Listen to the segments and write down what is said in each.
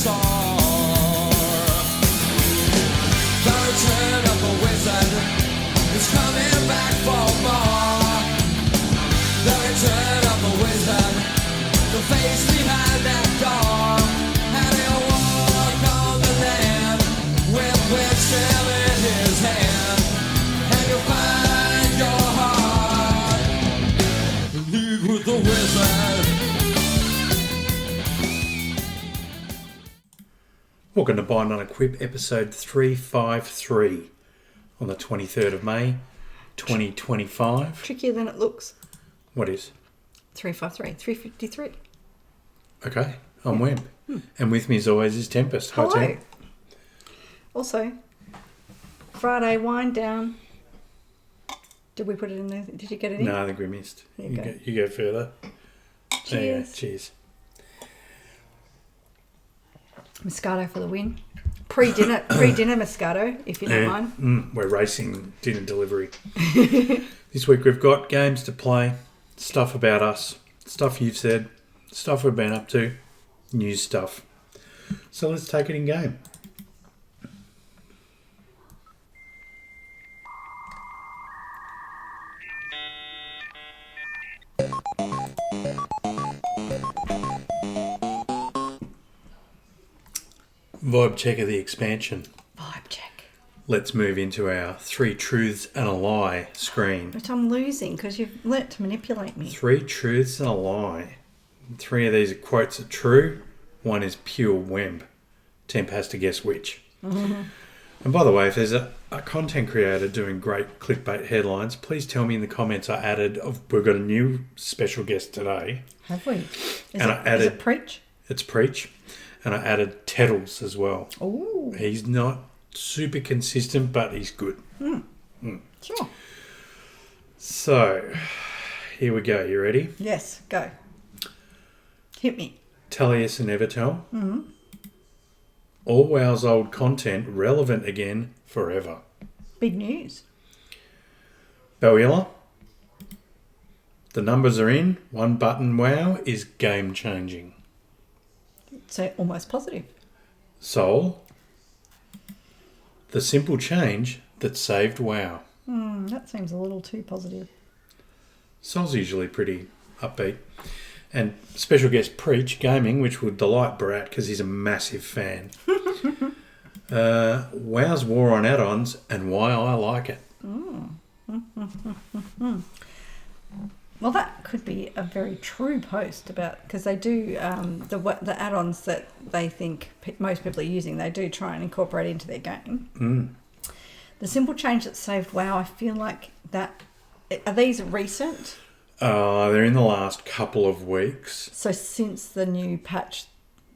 dinosaur. The return of the wizard is coming back for more. The return of the wizard, the face behind that door. And he'll walk on the land with wisdom in his hand. And you'll find your heart in league with the wizard. Welcome to Bind on Equip, episode 353 on the 23rd of May, 2025. Trickier than it looks. What is? 353. 353. Okay, I'm Wemp. And with me as always is Tempest. Hi, Hello. Temp. Also, Friday wind down. Did we put it in there? Did you get it in? No, I think we missed. There you go. You go further. There you go. Cheers. Cheers. Moscato for the win. Pre-dinner Moscato, if you don't mind. We're racing dinner delivery. This week we've got games to play, stuff about us, stuff you've said, stuff we've been up to, news stuff. So let's take it in game. Vibe check of the expansion. Vibe check. Let's move into our 3 truths and a lie screen. But I'm losing because you've learnt to manipulate me. 3 truths and a lie. 3 of these quotes are true. 1 is pure wemb. Temp has to guess which. And by the way, if there's a content creator doing great clickbait headlines, please tell me in the comments I added. We've got a new special guest today. Have we? Is it Preach? It's Preach. And I added Teddles as well. Ooh. He's not super consistent, but he's good. Sure. So, here we go. You ready? Yes, go. Hit me. Tellius and Evertel. All WoW's old content relevant again forever. Big news. Bowilla. The numbers are in. 1 button WoW is game changing. So almost positive. Soul. The simple change that saved WoW. That seems a little too positive. Soul's usually pretty upbeat. And special guest Preach Gaming, which would delight Brat because he's a massive fan. WoW's war on add-ons and why I like it. Well, that could be a very true post about, because they do the add-ons that they think most people are using, they do try and incorporate into their game. The simple change that saved WoW, I feel like that, are these recent? They're in the last couple of weeks. So since the new patch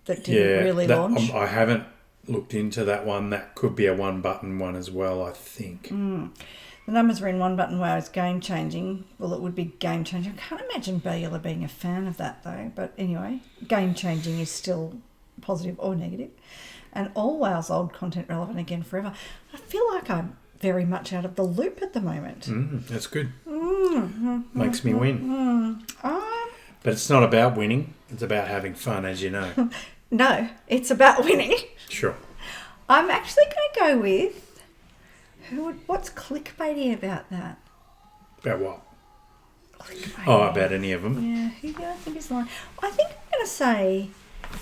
that didn't really launch? I haven't looked into that one. That could be a 1 button one as well, I think. The numbers are in 1 button WoW is game changing. Well, it would be game changing. I can't imagine Bowilla being a fan of that though. But anyway, game changing is still positive or negative. And all WoW's old content relevant again forever. I feel like I'm very much out of the loop at the moment. That's good. Makes me win. But it's not about winning. It's about having fun, as you know. No, it's about winning. Sure. I'm actually going to go with... What's clickbaity about that? About what? Clickbaity. Oh, about any of them. Yeah, who do I think is lying? I think I'm going to say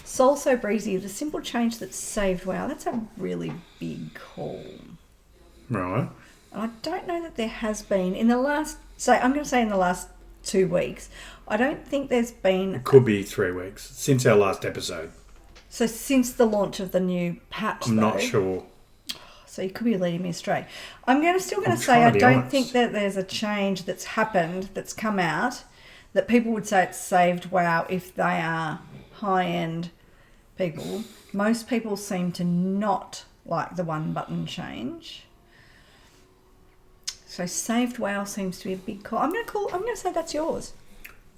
Soul So Breezy, the simple change that saved WoW. That's a really big call. Right. And I don't know that there has been in the last... I'm going to say in the last 2 weeks. I don't think there's been... It could be 3 weeks since our last episode. So since the launch of the new patch, I'm not sure. So you could be leading me astray. I'm still going to say I don't honest. think that there's a change that's happened, that's come out, that people would say it's saved WoW if they are high-end people. Most people seem to not like the 1 button change. So saved WoW seems to be a big call. I'm going to say that's yours.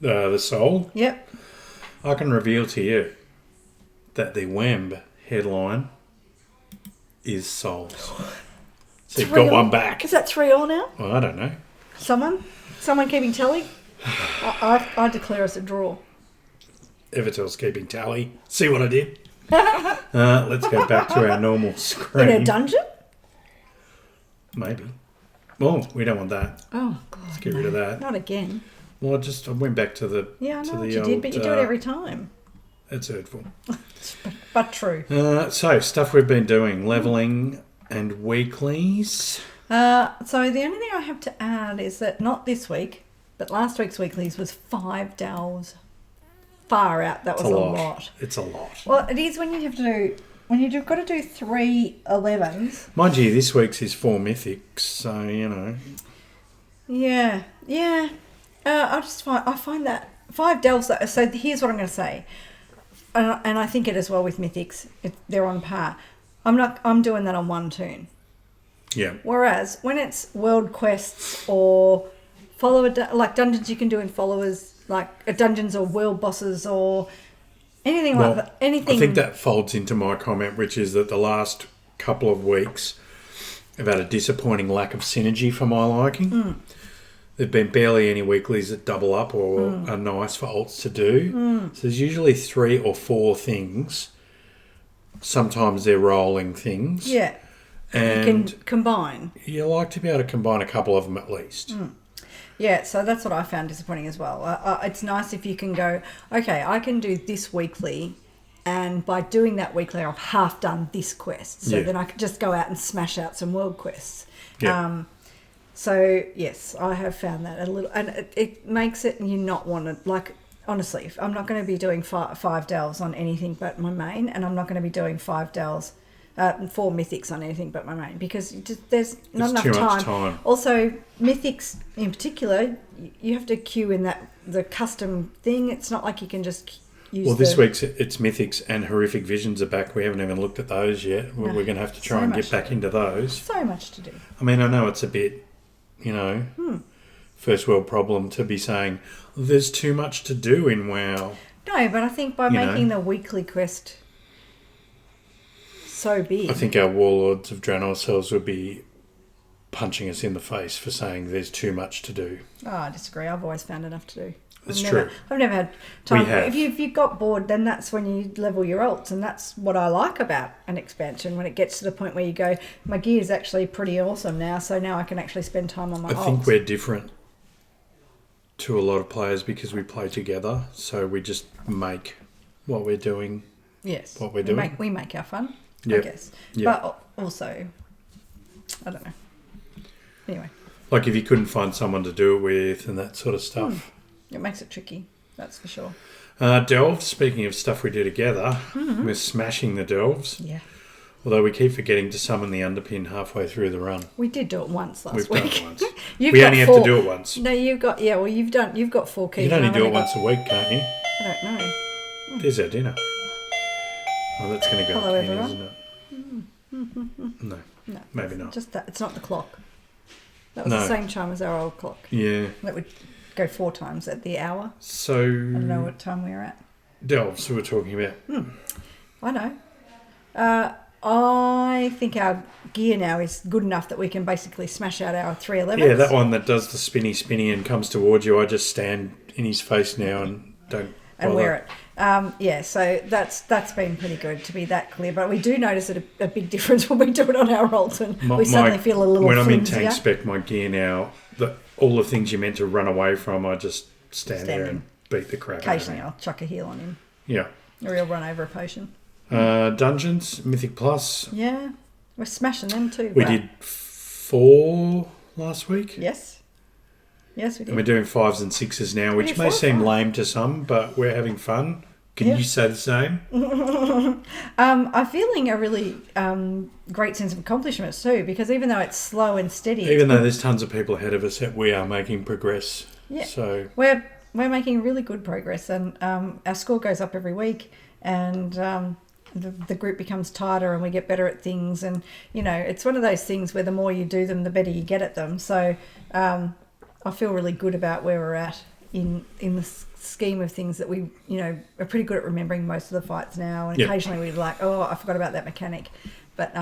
The Soul? Yep. I can reveal to you that the Wemb headline is Souls. So you've got one back. Is that 3-3 now? Well, I don't know. Someone keeping tally? I declare us a draw. Evertel's keeping tally. See what I did? Let's go back to our normal screen. In a dungeon? Maybe. Well, we don't want that. Oh, God. Let's get rid of that. Not again. Well, I went back to the. Yeah, I know to what the you old, did, but you do it every time. It's hurtful. But true. So, stuff we've been doing. Leveling and weeklies. So the only thing I have to add is that not this week, but last week's weeklies was 5 delves. Far out. That was a lot. It's a lot. Well, it is when you have to do... When you've got to do 3 11s. Mind you, this week's is 4 mythics, so, you know. Yeah. I find that 5 delves... So here's what I'm going to say. And I think it as well with mythics. They're on par. I'm doing that on one turn. Yeah. Whereas when it's world quests or like dungeons you can do in followers, like dungeons or world bosses or anything like that. Anything. I think that folds into my comment, which is that the last couple of weeks have had a disappointing lack of synergy for my liking. There've been barely any weeklies that double up or are nice for alts to do. So there's usually 3 or 4 things. Sometimes they're rolling things. Yeah. And you can combine. You like to be able to combine a couple of them at least. Yeah, so that's what I found disappointing as well. It's nice if you can go, okay, I can do this weekly, and by doing that weekly, I've half done this quest. So then I can just go out and smash out some world quests. Yeah. So, yes, I have found that a little... And it makes it you not want to... Like, honestly, I'm not going to be doing 5 delves on anything but my main, and I'm not going to be doing 5 delves... 4 mythics on anything but my main, because there's not enough too much time. Also, mythics in particular, you have to queue in the custom thing. It's not like you can just use. Well, this week's it's mythics and horrific visions are back. We haven't even looked at those yet. We're going to have to try and get back into those. So much to do. I mean, I know it's a bit, first world problem to be saying there's too much to do in WoW. No, but I think by making the weekly quest so big. I think our warlords of Draenor ourselves would be punching us in the face for saying there's too much to do. Oh, I disagree. I've always found enough to do. It's true. I've never had time. We have. If you got bored, then that's when you level your alts, and that's what I like about an expansion, when it gets to the point where you go, my gear's actually pretty awesome now, so now I can actually spend time on my alts. I think we're different to a lot of players because we play together, so we just make what we're doing. Yes. What we're doing. We make our fun. Yep. I guess. Yep. But also, I don't know. Anyway. Like if you couldn't find someone to do it with and that sort of stuff. It makes it tricky, that's for sure. Delves, speaking of stuff we do together, we're smashing the delves. Yeah. Although we keep forgetting to summon the underpin halfway through the run. We did do it once last week. We've done it once. We only have to do it once. No, you've got you've got 4 keys. You can only do it once a week, can't you? I don't know. There's our dinner. Oh, that's going to go Hello, again, everyone. isn't it? No, maybe not. Just that. It's not the clock. That was the same chime as our old clock. Yeah. That would go 4 times at the hour. So... I don't know what time we're at. Delves, we're talking about. I know. I think our gear now is good enough that we can basically smash out our 311s. Yeah, that one that does the spinny and comes towards you, I just stand in his face now and don't and bother. wear it. Yeah, so that's been pretty good to be that clear. But we do notice a big difference when we do it on our rolls, and we suddenly feel a little when flimsier. I'm in tank spec, my gear now, all the things you're meant to run away from, I just stand there and beat the crap out of Occasionally him. I'll chuck a heal on him. Yeah. Or he'll run over a potion. Dungeons, Mythic Plus. Yeah, we're smashing them too. We did 4 last week. Yes, we did. And we're doing 5s and 6s now, which may seem lame to some, but we're having fun. Can you say the same? I'm feeling a really great sense of accomplishment too, because even though it's slow and steady, even though there's tons of people ahead of us, we are making progress. Yeah, so we're making really good progress, and our score goes up every week, and the group becomes tighter, and we get better at things. And it's one of those things where the more you do them, the better you get at them. So I feel really good about where we're at in the scheme of things, that we are pretty good at remembering most of the fights now, and occasionally we're like, oh, I forgot about that mechanic, but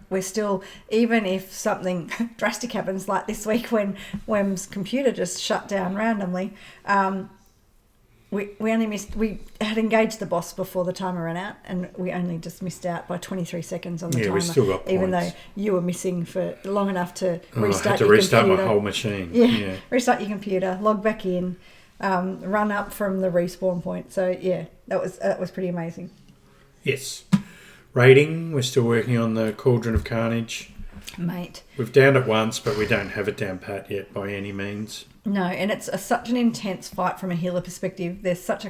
we're still, even if something drastic happens like this week when Wem's computer just shut down randomly, we only missed. We had engaged the boss before the timer ran out, and we only just missed out by 23 seconds on the timer. We still got even points. though you were missing for long enough to I restart had to your restart computer. my whole machine. Yeah, restart your computer, log back in, run up from the respawn point. So yeah, that was pretty amazing. Yes. Rating, we're still working on the Cauldron of Carnage. Mate. We've downed it once, but we don't have it down pat yet by any means. No, and it's such an intense fight from a healer perspective. There's such a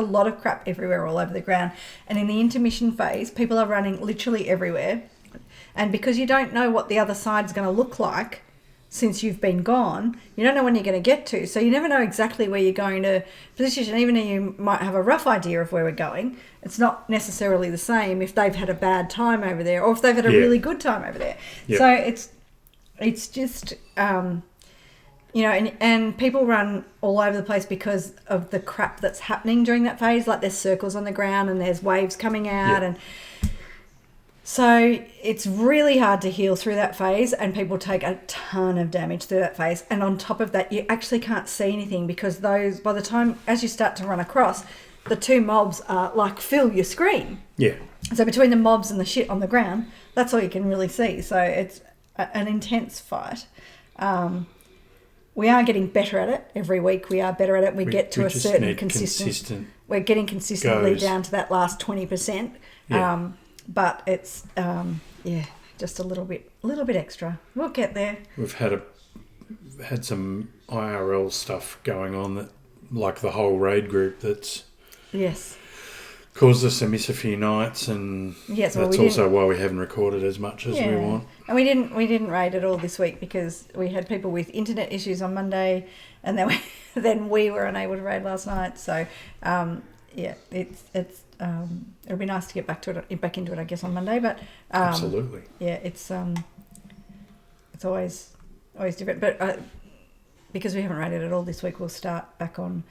lot of crap everywhere all over the ground. And in the intermission phase, people are running literally everywhere. And because you don't know what the other side's going to look like since you've been gone, you don't know when you're going to get to. So you never know exactly where you're going to position. Even though you might have a rough idea of where we're going, it's not necessarily the same if they've had a bad time over there or if they've had a really good time over there. Yep. So it's just... and people run all over the place because of the crap that's happening during that phase. Like there's circles on the ground and there's waves coming out. And so it's really hard to heal through that phase, and people take a ton of damage through that phase. And on top of that, you actually can't see anything because those, by the time, as you start to run across, the two mobs are like fill your screen. Yeah. So between the mobs and the shit on the ground, that's all you can really see. So it's an intense fight. We are getting better at it. Every week we are better at it. We get to a certain consistent. We're getting consistently down to that last 20%. Yeah. But it's just a little bit extra. We'll get there. We've had some IRL stuff going on that, like the whole raid group, that's caused us to miss a few nights, and that's also why we haven't recorded as much as we want. And we didn't raid at all this week because we had people with internet issues on Monday, and then we were unable to raid last night. So it'll be nice to get back into it, I guess, on Monday. But absolutely, it's always different. But because we haven't raided at all this week, we'll start back on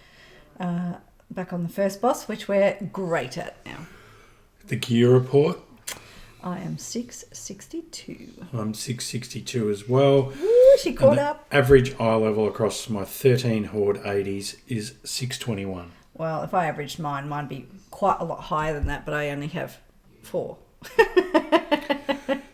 the first boss, which we're great at now. The gear report. I am 662. I'm 662 as well. Woo, she caught up. Average eye level across my 13 Horde 80s is 621. Well, if I averaged mine'd be quite a lot higher than that, but I only have 4.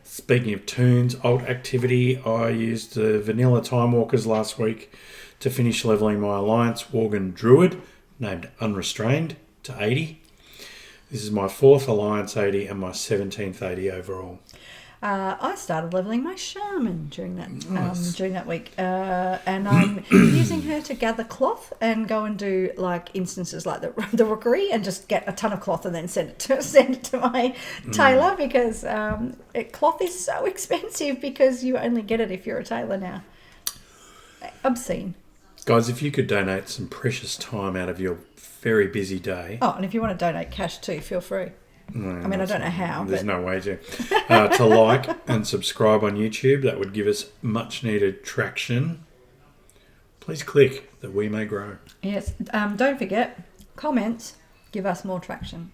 Speaking of tunes, alt activity, I used the vanilla Time Walkers last week to finish levelling my Alliance Worgen Druid, named Unrestrained, to 80. This is my 4th Alliance 80 and my 17th 80 overall. I started levelling my Shaman during that week, and I'm using her to gather cloth and go and do like instances like the Rookery and just get a ton of cloth and then send it to my tailor because cloth is so expensive because you only get it if you're a tailor now. Obscene. Guys, if you could donate some precious time out of your very busy day. Oh, and if you want to donate cash too, feel free. I don't know how. There's no way to like and subscribe on YouTube. That would give us much needed traction. Please click that we may grow. Yes. Don't forget, comments give us more traction.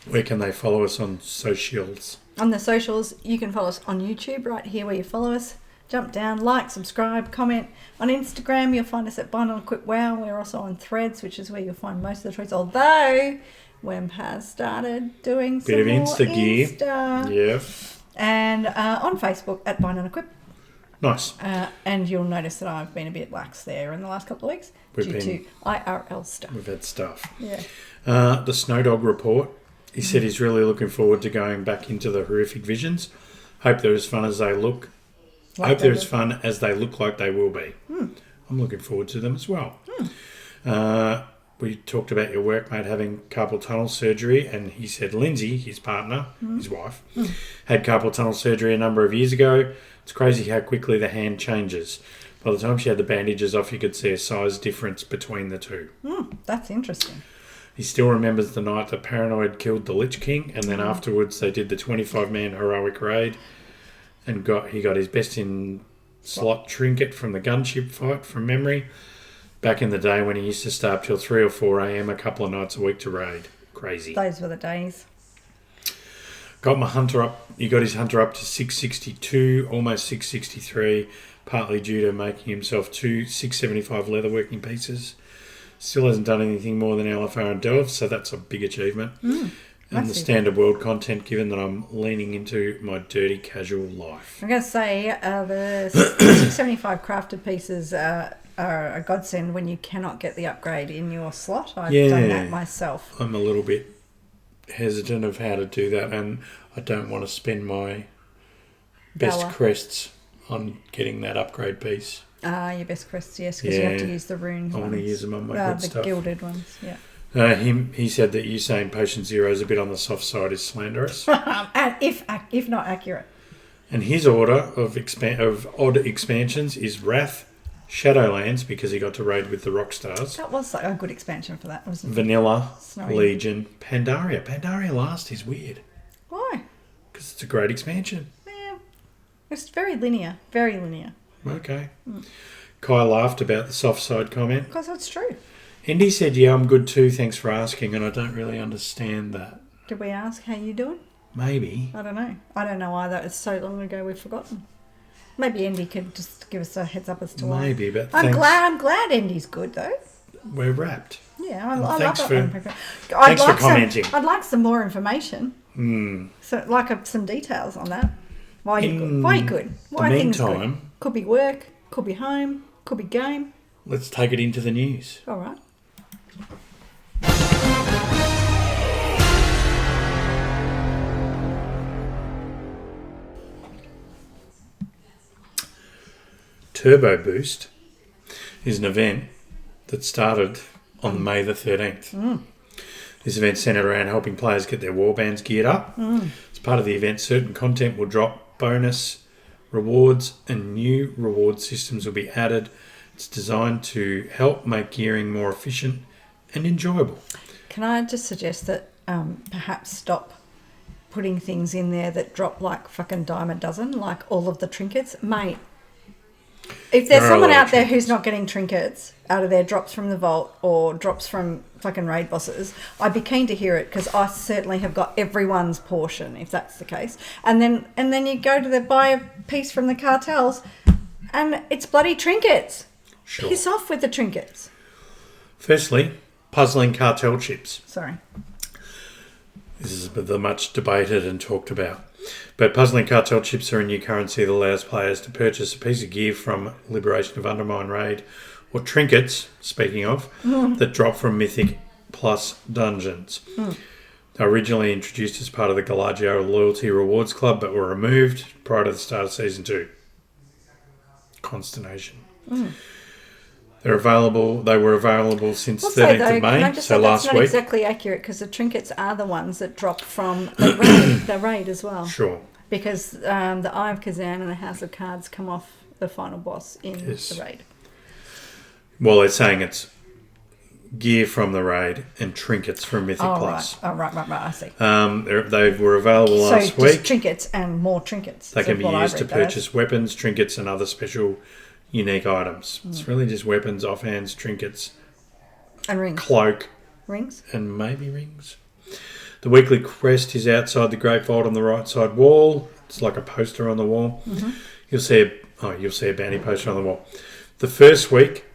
Where can they follow us on socials? On the socials, you can follow us on YouTube right here where you follow us. Jump down, like, subscribe, comment. On Instagram, you'll find us at Bind on Quick Wow. We're also on Threads, which is where you'll find most of the tweets. Although Wemp has started doing some bit of more Insta gear. Yeah. And on Facebook at Bind on Equip. Nice. And you'll notice that I've been a bit lax there in the last couple of weeks due to IRL stuff. We've had stuff. Yeah. The Snow Dog report. He said he's really looking forward to going back into the horrific visions. Hope they're as fun as they look. They're as fun as they look like they will be. I'm looking forward to them as well. We talked about your workmate having carpal tunnel surgery, and he said Lindsay, his partner, his wife, had carpal tunnel surgery a number of years ago. It's crazy how quickly the hand changes. By the time she had the bandages off, you could see a size difference between the two. That's interesting. He still remembers the night that Paranoid killed the Lich King, and then afterwards they did the 25-man heroic raid, and he got his best in slot trinket from the gunship fight from memory. Back in the day when he used to stay up till 3 or 4 a.m. a couple of nights a week to raid. Crazy. Those were the days. Got my hunter up. He got his hunter up to 662, almost 663, partly due to making himself 2 675 leatherworking pieces. Still hasn't done anything more than LFR and Delve, so that's a big achievement. And the massive. standard world content, given that I'm leaning into my dirty casual life. I'm going to say the 675 crafted pieces are a godsend when you cannot get the upgrade in your slot. I've done that myself. I'm a little bit hesitant of how to do that, and I don't want to spend my best Dollar. crests on getting that upgrade piece. Your best quests, yes, because you have to use the rune ones. I want to use them on my good the stuff. gilded ones, yeah. He said that you saying Potion Zero is a bit on the soft side is slanderous. And if not accurate. And his order of odd expansions is Wrath, Shadowlands, because he got to raid with the Rockstars. That was like a good expansion for that, wasn't it? Vanilla, Snowy. Legion, Pandaria. Pandaria Last is weird. Why? Because it's a great expansion. Yeah. It's very linear. Very linear. Okay. Kai laughed about the soft side comment. Because that's true. Indy said, yeah, I'm good too, thanks for asking, and I don't really understand that. Did we ask how you doing? Maybe. I don't know. I don't know either. It's so long ago we've forgotten. Maybe Andy could just give us a heads up as to why. Maybe, but I'm thanks. glad Andy's good though. We're wrapped. Yeah, I And love thanks that for- one. thanks for commenting. I'd like some more information. So, some details on that. Why you good? Why you good? Why the things good? meantime, Could be work. Could be home. Could be game. let's take it into the news. All right. Turbo Boost is an event that started on May the 13th. This event centered around helping players get their warbands geared up. As part of the event, certain content will drop, bonus rewards and new reward systems will be added. It's designed to help make gearing more efficient and enjoyable. Can I just suggest that perhaps stop putting things in there that drop like fucking dime a dozen, like all of the trinkets, mate? If there's There are a someone lot of out there trinkets. who's not getting trinkets out of their drops from the vault or drops from fucking raid bosses, I'd be keen to hear it because I certainly have got everyone's portion if that's the case. And then you go to buy a piece from the cartels, and it's bloody trinkets. Sure. Piss off with the trinkets. Firstly, puzzling cartel chips. Sorry. This is the much debated and talked about. But puzzling cartel chips are a new currency that allows players to purchase a piece of gear from Liberation of Undermine raid, or trinkets, speaking of, that drop from Mythic plus dungeons. They were originally introduced as part of the Galagio Loyalty Rewards Club, but were removed prior to the start of Season 2. Consternation. They were available since I'll say 13th though, of can I May, just so say that's last not week. exactly accurate because the trinkets are the ones that drop from the raid as well. Sure. Because the Eye of Kazan and the House of Cards come off the final boss in Yes. the raid. Well, they're saying it's gear from the raid and trinkets from Mythic Oh, Plus. right. Oh, right. I see. They were available So last just week. trinkets and more trinkets. They is can be what I used to read that as. purchase weapons, trinkets, and other special, unique items. It's really just weapons, offhands, trinkets, And rings. cloak, Rings? and maybe rings. The weekly quest is outside the Great Vault on the right side wall. It's like a poster on the wall. You'll see a bounty poster on the wall. The first week,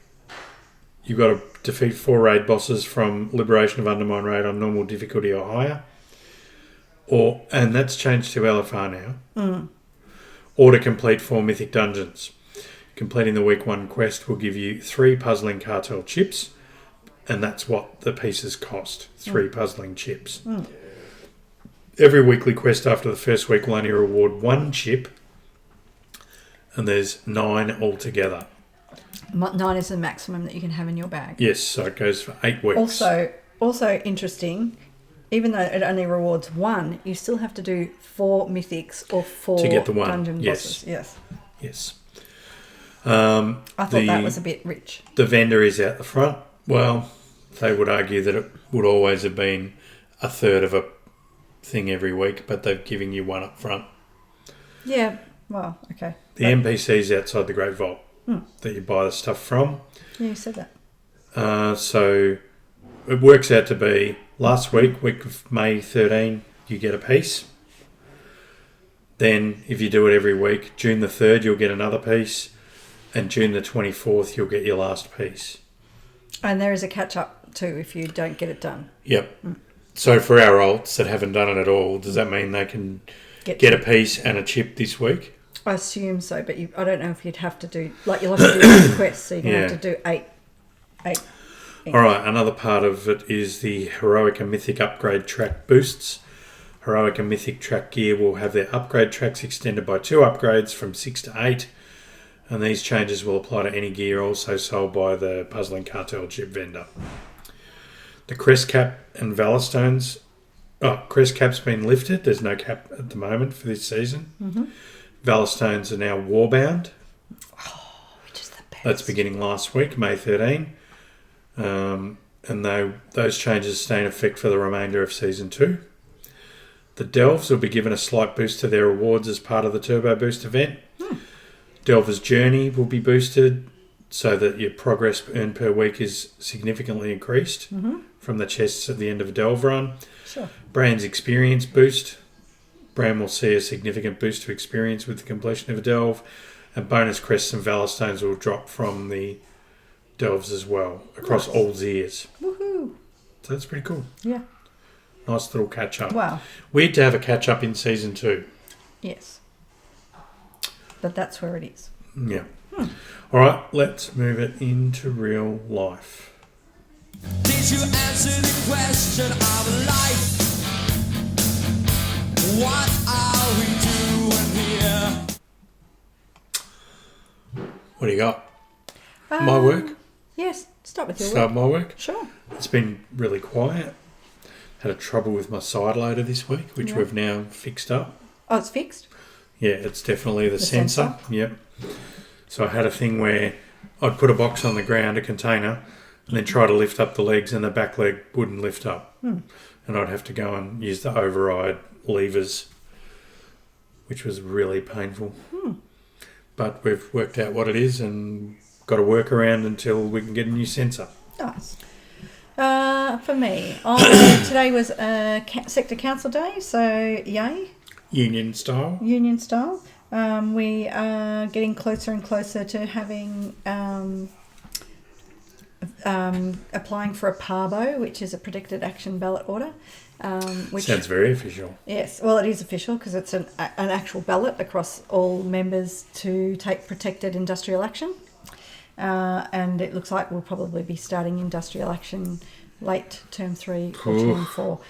you've got to defeat 4 raid bosses from Liberation of Undermine raid on normal difficulty or higher. And that's changed to LFR now. Or to complete 4 mythic dungeons. Completing the week 1 quest will give you 3 puzzling cartel chips, and that's what the pieces cost. 3 puzzling chips. Every weekly quest after the first week will only reward 1 chip, and there's 9 altogether. 9 is the maximum that you can have in your bag. Yes, so it goes for 8 weeks. Also interesting, even though it only rewards 1, you still have to do 4 mythics or 4 To get the 1, dungeon yes. bosses. Yes. Yes. I thought that was a bit rich. The vendor is out the front. Well, they would argue that it would always have been a third of a thing every week, but they're giving you 1 up front. Yeah, well, okay. The NPC's outside the Great Vault that you buy the stuff from. Yeah, you said that. So it works out to be last week of May 13, you get a piece. Then if you do it every week, June the 3rd, you'll get another piece. And June the 24th, you'll get your last piece. And there is a catch-up too if you don't get it done. Yep. So for our olds that haven't done it at all, does that mean they can get a piece and a chip this week? I assume so, but I don't know if you'd have to do... Like, you'll have to do requests, so you're going to have to do eight. All right, another part of it is the Heroic and Mythic upgrade track boosts. Heroic and Mythic track gear will have their upgrade tracks extended by 2 upgrades from 6 to 8. And these changes will apply to any gear also sold by the Puzzling Cartel chip vendor. The crest cap and Valor Stones. Crest cap's been lifted. There's no cap at the moment for this season. Mm-hmm. Valor Stones are now warbound. Which is the best. That's beginning last week, May 13. And those changes stay in effect for the remainder of Season 2. The Delves will be given a slight boost to their rewards as part of the Turbo Boost event. Delver's Journey will be boosted so that your progress earned per week is significantly increased from the chests at the end of a Delve run. Sure. Brand's Experience boost. Brand will see a significant boost to experience with the completion of a Delve. And bonus crests and Valor Stones will drop from the Delves as well across all tiers. Woohoo! So that's pretty cool. Yeah. Nice little catch up. Wow. Weird to have a catch up in Season 2. Yes. But that's where it is. Yeah. All right, let's move it into real life. Did you answer the question of life? What are we doing here? What do you got? My work? Yes, start with your Start work. my work? Sure. It's been really quiet. Had a trouble with my side loader this week, which we've now fixed up. Oh, it's fixed? Yeah, it's definitely the sensor? Yep. So I had a thing where I'd put a box on the ground, a container, and then try to lift up the legs and the back leg wouldn't lift up. And I'd have to go and use the override levers, which was really painful. But we've worked out what it is and got to work around until we can get a new sensor. Nice. For me, today was Sector Council Day, so yay. Union style. Union style. We are getting closer and closer to having applying for a PARBO, which is a Protected Action Ballot Order. Which sounds very official. Yes, well, it is official because it's an actual ballot across all members to take protected industrial action. And it looks like we'll probably be starting industrial action late term 3 or term 4.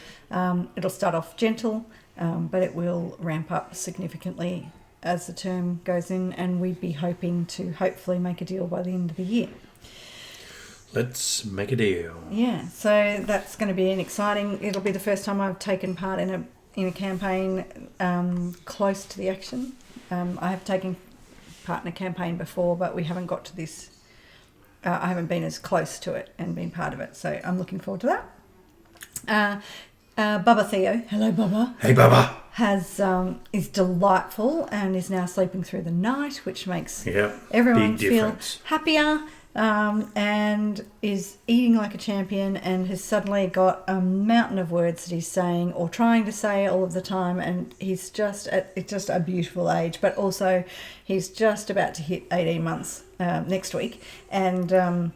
It'll start off gentle, but it will ramp up significantly as the term goes in, and we'd be hoping to hopefully make a deal by the end of the year. Let's make a deal. Yeah, so that's going to be it'll be the first time I've taken part in a campaign close to the action. I have taken part in a campaign before, but we haven't got to this. I haven't been as close to it and been part of it, so I'm looking forward to that. Bubba Theo, hello Bubba. Hey Bubba. Is delightful and is now sleeping through the night, which makes everyone big feel difference. happier. And is eating like a champion and has suddenly got a mountain of words that he's saying or trying to say all of the time, and he's just at a beautiful age, but also he's just about to hit 18 months next week. And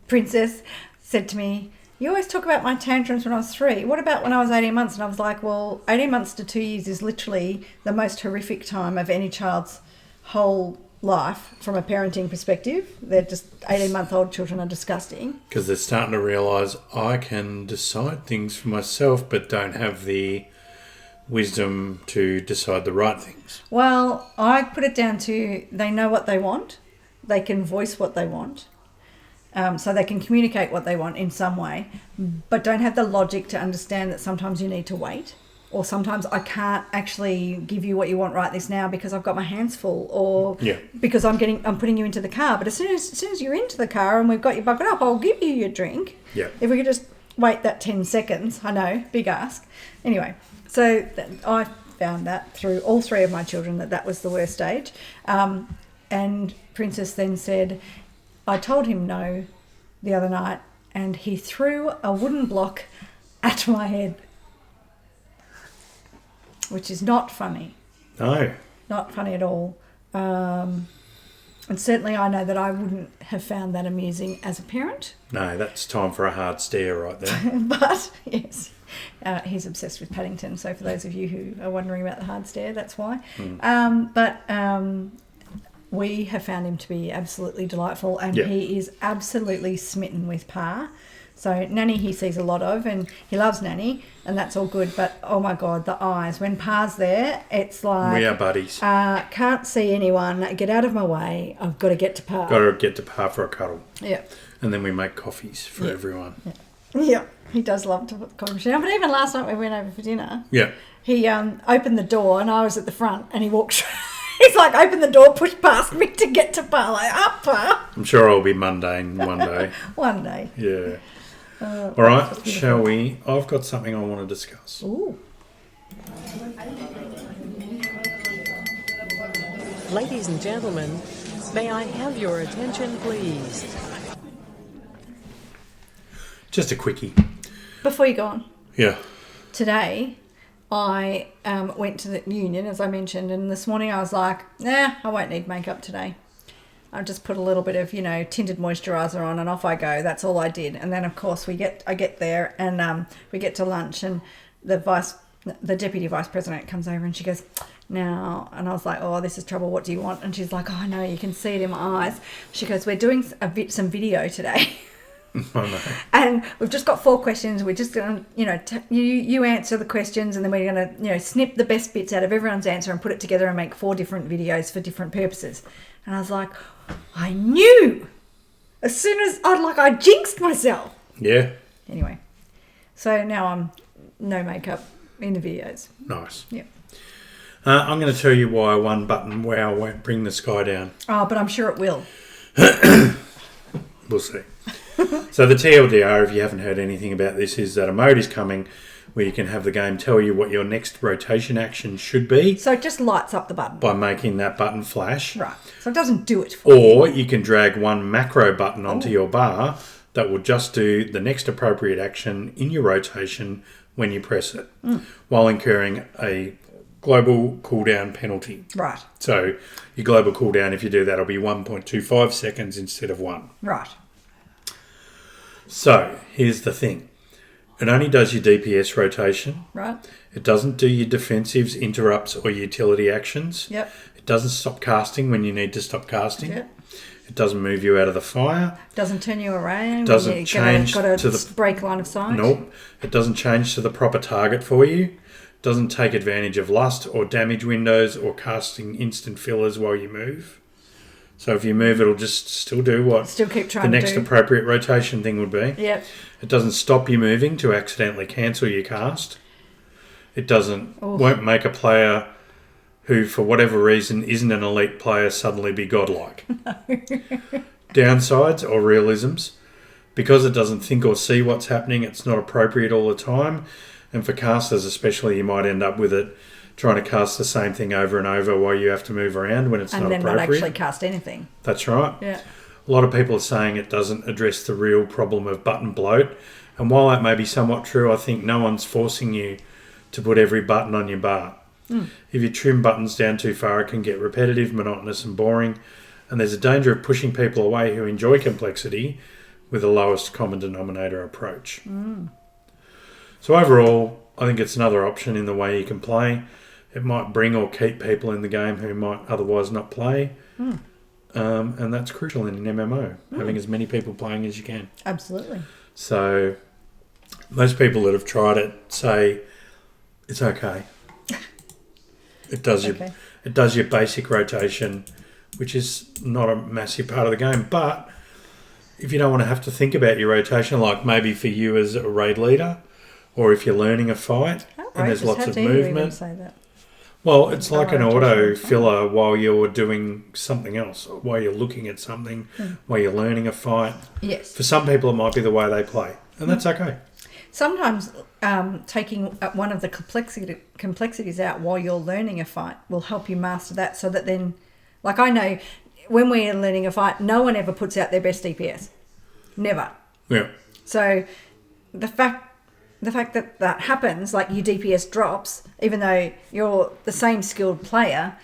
Princess said to me, "You always talk about my tantrums when I was 3. What about when I was 18 months?" And I was like, well, 18 months to 2 years is literally the most horrific time of any child's whole life from a parenting perspective. They're just 18-month-old children are disgusting. Because they're starting to realise I can decide things for myself but don't have the wisdom to decide the right things. Well, I put it down to they know what they want. They can voice what they want. So they can communicate what they want in some way, but don't have the logic to understand that sometimes you need to wait. Or sometimes I can't actually give you what you want right this now because I've got my hands full, or because I'm putting you into the car. But as soon as you're into the car and we've got you buckled up, I'll give you your drink. Yeah. If we could just wait that 10 seconds, I know, big ask. Anyway, so I found that through all 3 of my children that was the worst stage. And Princess then said, I told him no the other night, and he threw a wooden block at my head. Which is not funny. No. Not funny at all. And certainly I know that I wouldn't have found that amusing as a parent. No, that's time for a hard stare right there. But, yes, he's obsessed with Paddington. So for those of you who are wondering about the hard stare, that's why. We have found him to be absolutely delightful, and he is absolutely smitten with Pa. So Nanny he sees a lot of, and he loves Nanny, and that's all good. But, oh, my God, the eyes. When Pa's there, it's like... We are buddies. Can't see anyone. Get out of my way. I've got to get to Pa. Got to get to Pa for a cuddle. Yeah. And then we make coffees for everyone. Yeah. He does love to put coffee machine on. But even last night we went over for dinner. Yeah. He opened the door, and I was at the front, and he walked... He's like, opened the door, pushed past me to get to Pa. Like, up, Pa. I'm sure I'll be mundane one day. One day. Yeah. All right, shall we? I've got something I want to discuss. Ooh. Ladies and gentlemen, may I have your attention, please? Just a quickie. Before you go on. Yeah. Today, I went to the union, as I mentioned, and this morning I was like, I won't need makeup today. I just put a little bit of, tinted moisturiser on and off I go. That's all I did. And then, of course, I get there and we get to lunch and the deputy vice president comes over and she goes, now, and I was like, oh, this is trouble. What do you want? And she's like, oh, no, you can see it in my eyes. She goes, we're doing some video today. Oh, no. And we've just got 4 questions. We're just going to, you answer the questions and then we're going to, snip the best bits out of everyone's answer and put it together and make 4 different videos for different purposes. And I was like, I knew. As soon as I jinxed myself. Yeah. Anyway, so now I'm no makeup in the videos. Nice. Yep. I'm going to tell you why one button wow won't bring the sky down. Oh, but I'm sure it will. We'll see. So the TLDR, if you haven't heard anything about this, is that a mode is coming where you can have the game tell you what your next rotation action should be. So it just lights up the button. By making that button flash. Right. So it doesn't do it for you. Or you can drag one macro button onto your bar that will just do the next appropriate action in your rotation when you press it, while incurring a global cooldown penalty. Right. So your global cooldown, if you do that, will be 1.25 seconds instead of 1. Right. So here's the thing. It only does your DPS rotation. Right. It doesn't do your defensives, interrupts, or utility actions. Yep. It doesn't stop casting when you need to stop casting. Yep. It doesn't move you out of the fire. Doesn't turn you around. Doesn't change got to to the break line of sight. Nope. It doesn't change to the proper target for you. Doesn't take advantage of lust or damage windows or casting instant fillers while you move. So if you move, it'll just still do what Still keep trying the to next do. appropriate rotation thing would be. Yep. It doesn't stop you moving to accidentally cancel your cast. It won't make a player who, for whatever reason, isn't an elite player suddenly be godlike. Downsides or realisms. Because it doesn't think or see what's happening, it's not appropriate all the time. And for casters especially, you might end up with it trying to cast the same thing over and over while you have to move around when it's not appropriate. And then not actually cast anything. That's right. Yeah. A lot of people are saying it doesn't address the real problem of button bloat. And while that may be somewhat true, I think no one's forcing you to put every button on your bar. If you trim buttons down too far, it can get repetitive, monotonous and boring. And there's a danger of pushing people away who enjoy complexity with the lowest common denominator approach. So overall, I think it's another option in the way you can play. It might bring or keep people in the game who might otherwise not play. And that's crucial in an MMO, having as many people playing as you can. Absolutely. So most people that have tried it say it's okay. It does your basic rotation, which is not a massive part of the game. But if you don't want to have to think about your rotation, like maybe for you as a raid leader, or if you're learning a fight and there's lots of movement. Say that? Well, it's like an auto filler while you're doing something else, while you're looking at something, while you're learning a fight. Yes. For some people, it might be the way they play, and that's okay. Sometimes taking one of the complexities out while you're learning a fight will help you master that, so that then, like I know, when we're learning a fight, no one ever puts out their best DPS. Never. Yeah. So the fact that happens, like your DPS drops, even though you're the same skilled player,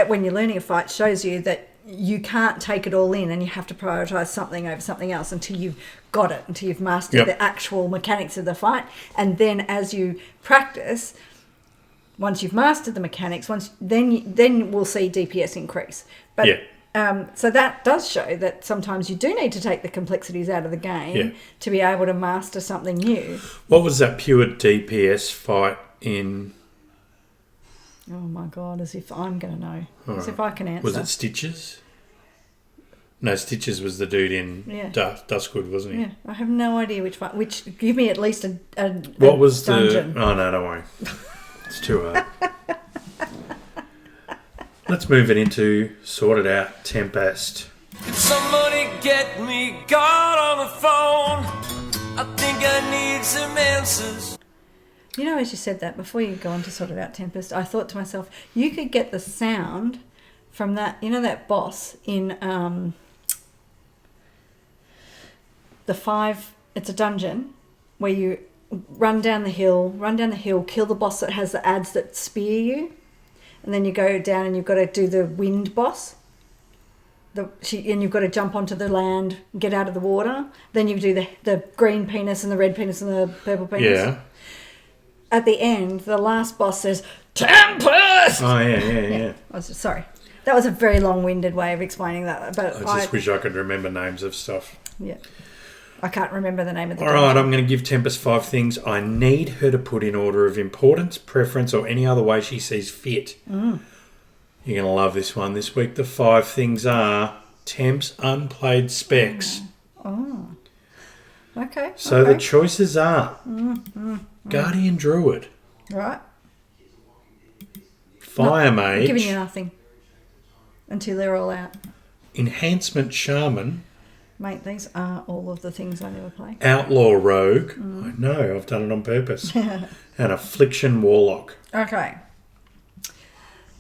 when you're learning a fight, shows you that you can't take it all in, and you have to prioritise something over something else until you've got it, until you've mastered the actual mechanics of the fight. And then as you practice, once you've mastered the mechanics, then we'll see DPS increase. But so that does show that sometimes you do need to take the complexities out of the game to be able to master something new. What was that pure DPS fight in? Oh my God, as if I'm going to know. As if I can answer. Was it Stitches? No, Stitches was the dude in Duskwood, wasn't he? Yeah, I have no idea which one. Give me at least a what was dungeon. Oh, no, don't worry. It's too hard. Let's move it into Sorted Out Tempest. Can somebody get me God on the phone? I think I need some answers. You know, as you said that, before you go on to Sorted Out Tempest, I thought to myself, you could get the sound from that, you know, that boss in it's a dungeon where you run down the hill, kill the boss that has the ads that spear you, and then you go down and you've got to do the wind boss. And you've got to jump onto the land, get out of the water. Then you do the green penis and the red penis and the purple penis. Yeah. At the end, the last boss says, Tempest! Oh, yeah. Sorry. That was a very long-winded way of explaining that. But I just wish I could remember names of stuff. Yeah. I can't remember the name of the All right, I'm going to give Tempest 5 things I need her to put in order of importance, preference, or any other way she sees fit. You're going to love this one this week. The 5 things are Temp's unplayed specs. Oh. Okay. So the choices are Guardian Druid. Right. Fire I'm Mage. giving you nothing until they're all out. Enhancement Shaman. Mate, these are all of the things I never play. Outlaw Rogue. I know, I've done it on purpose. And Affliction Warlock. Okay.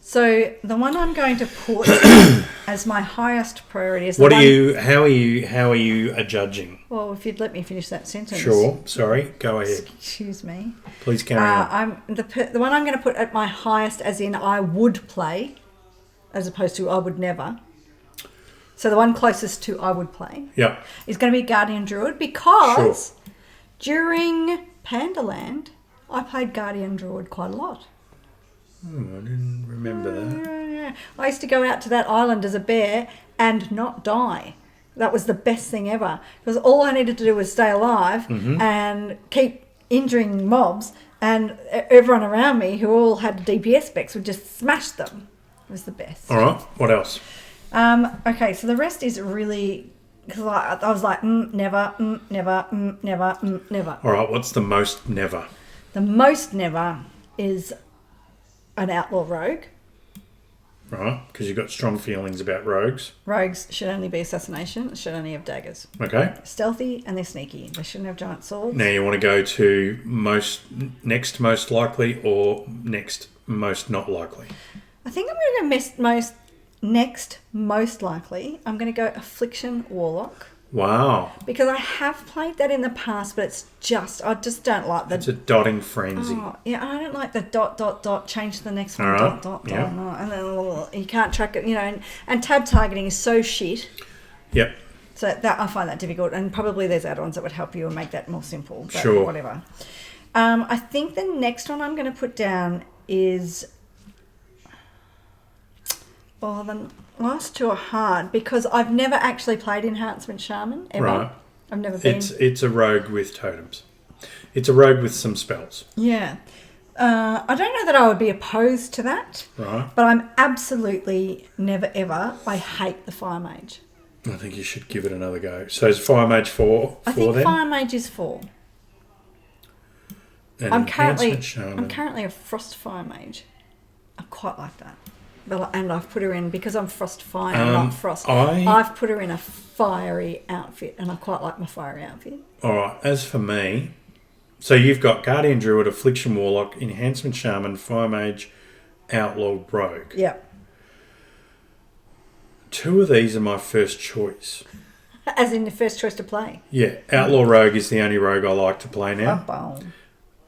So the one I'm going to put as my highest priority is How are you judging? Well, if you'd let me finish that sentence. Sure. Sorry. Go ahead. Excuse me. Please carry on. I'm the one I'm going to put at my highest, as in I would play, as opposed to I would never. So the one closest to I would play is going to be Guardian Druid, because during Pandaland I played Guardian Druid quite a lot. I didn't remember that. Yeah. I used to go out to that island as a bear and not die. That was the best thing ever, because all I needed to do was stay alive and keep injuring mobs, and everyone around me who all had DPS specs would just smash them. It was the best. All right. What else? Okay, so the rest is really, because I was like, never, never. All right. What's the most never? The most never is an outlaw rogue. Right, because you've got strong feelings about rogues. Rogues should only be assassination, should only have daggers. Okay. Stealthy and they're sneaky. They shouldn't have giant swords. Now you want to go to next most likely or next most not likely? I think I'm going to go next most likely. I'm going to go Affliction Warlock. Wow. Because I have played that in the past, but I just don't like the... It's a dotting frenzy. Oh, yeah, I don't like the ... change to the next one, All right. ... Yeah. no, and then you can't track it, and tab targeting is so shit. Yep. So that I find that difficult, and probably there's add-ons that would help you and make that more simple. But Sure. Whatever. I think the next one I'm going to put down is... Well, the last two are hard because I've never actually played Enhancement Shaman ever. Right. I've never been. It's a rogue with totems. It's a rogue with some spells. Yeah. I don't know that I would be opposed to that. Right. But I'm absolutely never ever. I hate the Fire Mage. I think you should give it another go. So is Fire Mage 4 I think then? Fire Mage is 4. And I'm currently Shaman. a Frost Fire Mage. I quite like that. And I've put her in, because I'm Frost Fire, not Frost. I've put her in a fiery outfit, and I quite like my fiery outfit. All right. As for me, so you've got Guardian Druid, Affliction Warlock, Enhancement Shaman, Fire Mage, Outlaw Rogue. Yep. 2 of these are my first choice. As in the first choice to play. Yeah. Outlaw Rogue is the only rogue I like to play now. Boom.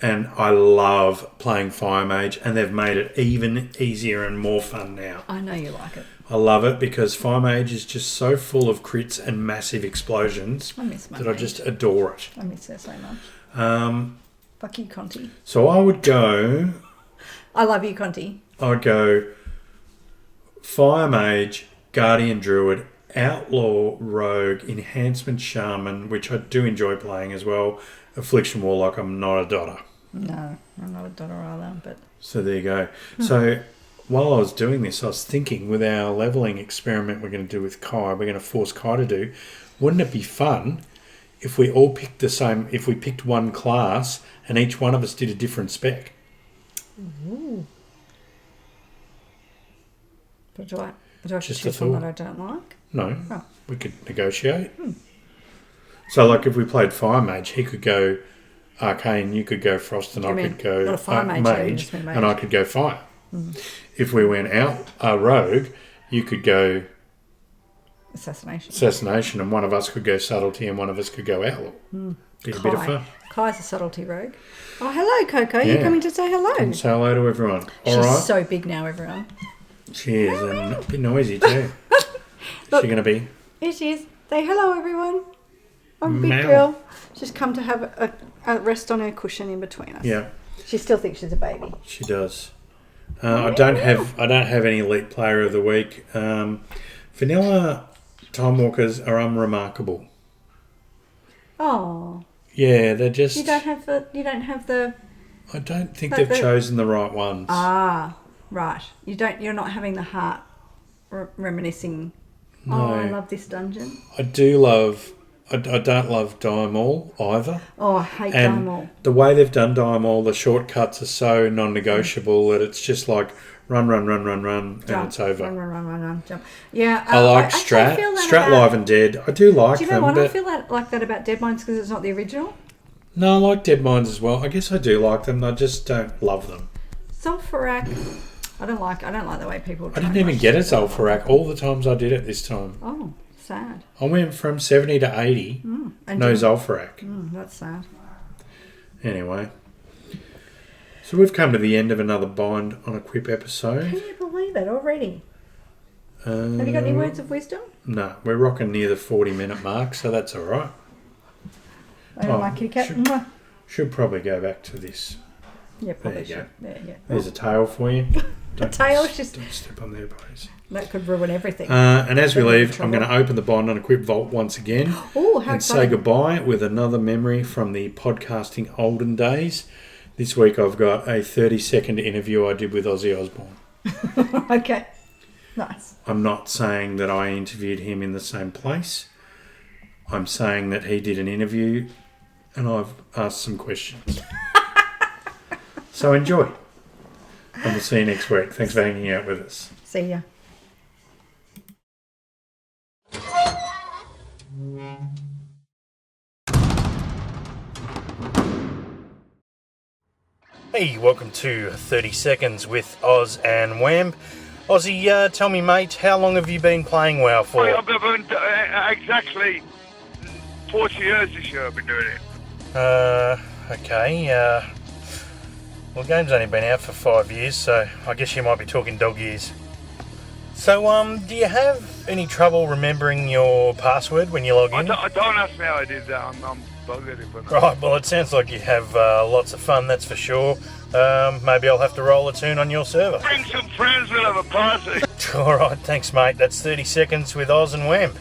And I love playing Fire Mage, and they've made it even easier and more fun now. I know you like it. I love it because Fire Mage is just so full of crits and massive explosions I miss my that I mage. just adore it. I miss her so much. Fuck you, Conti. So I would go I love you, Conti. Fire Mage, Guardian Druid, Outlaw Rogue, Enhancement Shaman, which I do enjoy playing as well. Affliction Warlock, I'm not a dotter. No, I'm not a daughter either, but... So there you go. So while I was doing this, I was thinking with our levelling experiment we're going to do with Kai, we're going to force Kai to do, wouldn't it be fun if we all picked the same, if we picked one class and each one of us did a different spec? Ooh. But do I have to Just a choose one thought. that I don't like? No, Oh. we could negotiate. So like if we played Fire Mage, he could go Arcane, you could go Frost, and You I mean could go not a Fire Mage, you Mage, just mean Mage. and I could go Fire. If we went out Rogue, you could go Assassination, and one of us could go Subtlety, and one of us could go Outlaw. Be a bit of fun. Kai's a subtlety rogue. Oh, hello, Coco. You Yeah. coming to say hello? And say hello to everyone. She's All right. so big now, everyone. She is, and a bit noisy too. Is she going to be? Here she is. Say hello, everyone. I'm a big Meow. girl. She's come to have a rest on her cushion in between us. Yeah, She still thinks she's a baby. she does. I don't have any elite player of the week. Vanilla Time Walkers are unremarkable. Oh, Yeah, they're just. you don't have the. I don't think But they've the- chosen the right ones. Ah, right. You're not having the heart reminiscing. No. Oh, I love this dungeon. I do love. I don't love Diamall either. Oh, I hate And Diamall. the way they've done Diamall, the shortcuts are so non-negotiable that it's just like run, and Jump. it's over. Run, jump. Yeah, I like actually Strat. feel that Strat about- Live and Dead. I do like Do you know them, what? I but feel like that about Dead Minds because it's not the original. no, I like Dead Minds as well. I guess I do like them. I just don't love them. Sulfurak. I don't like the way people. I didn't even get a Zul'Farrak all the times I did it this time. Oh, sad. I went from 70 to 80. And No Zul'Farrak. that's sad. Anyway. So we've come to the end of another Bind on a Quip episode. Can you believe it already? Have you got any words of wisdom? No, we're rocking near the 40-minute mark, so that's all right. I don't like kitty cat. should- Mwah. Should probably go back to this. Yeah, probably There you should. There, yeah. There's a tail for you. Don't tail is just- Don't step on there, please. That could ruin everything. And as we Don't get in leave, I'm trouble. going to open the Bind on a Quip vault once again. Oh, how And say exciting. goodbye with another memory from the podcasting olden days. This week I've got a 30-second interview I did with Ozzy Osbourne. Okay. Nice. I'm not saying that I interviewed him in the same place. I'm saying that he did an interview and I've asked some questions. So enjoy. And we'll see you next week. Thanks for hanging out with us. See ya. Hey, welcome to 30 Seconds with Oz and Wham. Ozzy, tell me, mate, how long have you been playing WoW for? I've been exactly 40 years this year I've been doing it. Okay. Well, the game's only been out for 5 years, so I guess you might be talking dog years. So, do you have any trouble remembering your password when you log in? I don't ask me how I did that. I'm buggered if I know. Right, well, it sounds like you have lots of fun, that's for sure. Maybe I'll have to roll a tune on your server. Bring some friends, we'll have a party. All right, thanks, mate. That's 30 Seconds with Oz and Wham.